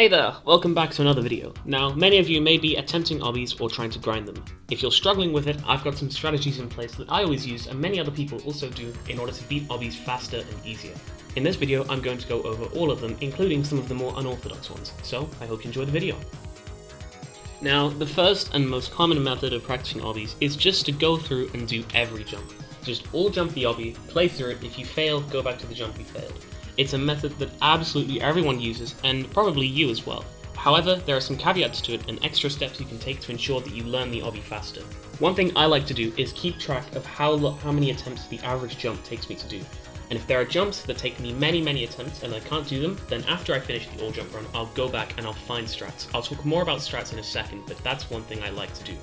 Hey there, welcome back to another video. Now, many of you may be attempting obbies or trying to grind them. If you're struggling with it, I've got some strategies in place that I always use and many other people also do in order to beat obbies faster and easier. In this video, I'm going to go over all of them, including some of the more unorthodox ones, so I hope you enjoy the video. Now, the first and most common method of practicing obbies is just to go through and do every jump. Just all jump the obby, play through it, if you fail, go back to the jump you failed. It's a method that absolutely everyone uses, and probably you as well. However, there are some caveats to it and extra steps you can take to ensure that you learn the obby faster. One thing I like to do is keep track of how many attempts the average jump takes me to do. And if there are jumps that take me many attempts and I can't do them, then after I finish the all jump run, I'll go back and I'll find strats. I'll talk more about strats in a second, but that's one thing I like to do.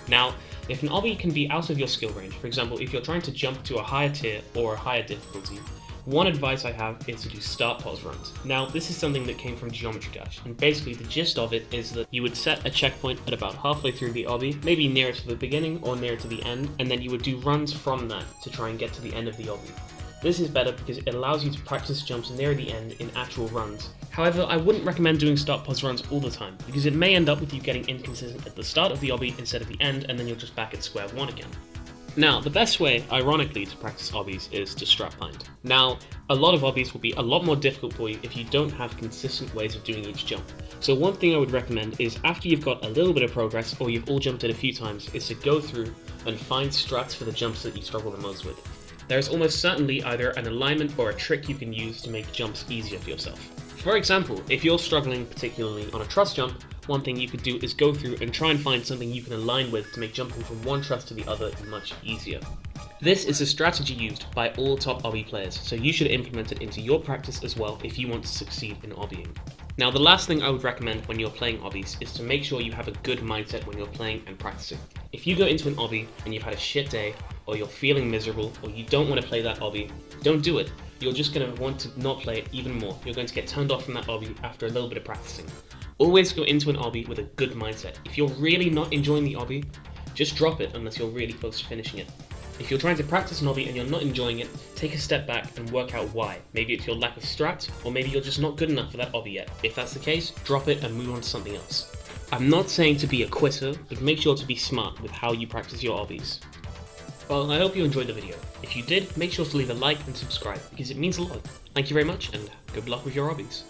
Now, if an obby can be out of your skill range, for example, if you're trying to jump to a higher tier or a higher difficulty, one advice I have is to do Start-Pos Runs. Now, this is something that came from Geometry Dash, and basically the gist of it is that you would set a checkpoint at about halfway through the obby, maybe nearer to the beginning or nearer to the end, and then you would do runs from that to try and get to the end of the obby. This is better because it allows you to practice jumps near the end in actual runs. However, I wouldn't recommend doing Start-Pos Runs all the time, because it may end up with you getting inconsistent at the start of the obby instead of the end, and then you're just back at square one again. Now, the best way, ironically, to practice obbies is to strap-bind. Now, a lot of obbies will be a lot more difficult for you if you don't have consistent ways of doing each jump. So one thing I would recommend is after you've got a little bit of progress, or you've all jumped it a few times, is to go through and find strats for the jumps that you struggle the most with. There is almost certainly either an alignment or a trick you can use to make jumps easier for yourself. For example, if you're struggling particularly on a truss jump, one thing you could do is go through and try and find something you can align with to make jumping from one truss to the other much easier. This is a strategy used by all top obby players, so you should implement it into your practice as well if you want to succeed in obbying. Now, the last thing I would recommend when you're playing obbies is to make sure you have a good mindset when you're playing and practicing. If you go into an obby and you've had a shit day, or you're feeling miserable, or you don't want to play that obby, don't do it. You're just going to want to not play it even more. You're going to get turned off from that obby after a little bit of practicing. Always go into an obby with a good mindset. If you're really not enjoying the obby, just drop it unless you're really close to finishing it. If you're trying to practice an obby and you're not enjoying it, take a step back and work out why. Maybe it's your lack of strat, or maybe you're just not good enough for that obby yet. If that's the case, drop it and move on to something else. I'm not saying to be a quitter, but make sure to be smart with how you practice your obbies. Well, I hope you enjoyed the video. If you did, make sure to leave a like and subscribe, because it means a lot. Thank you very much, and good luck with your obbies.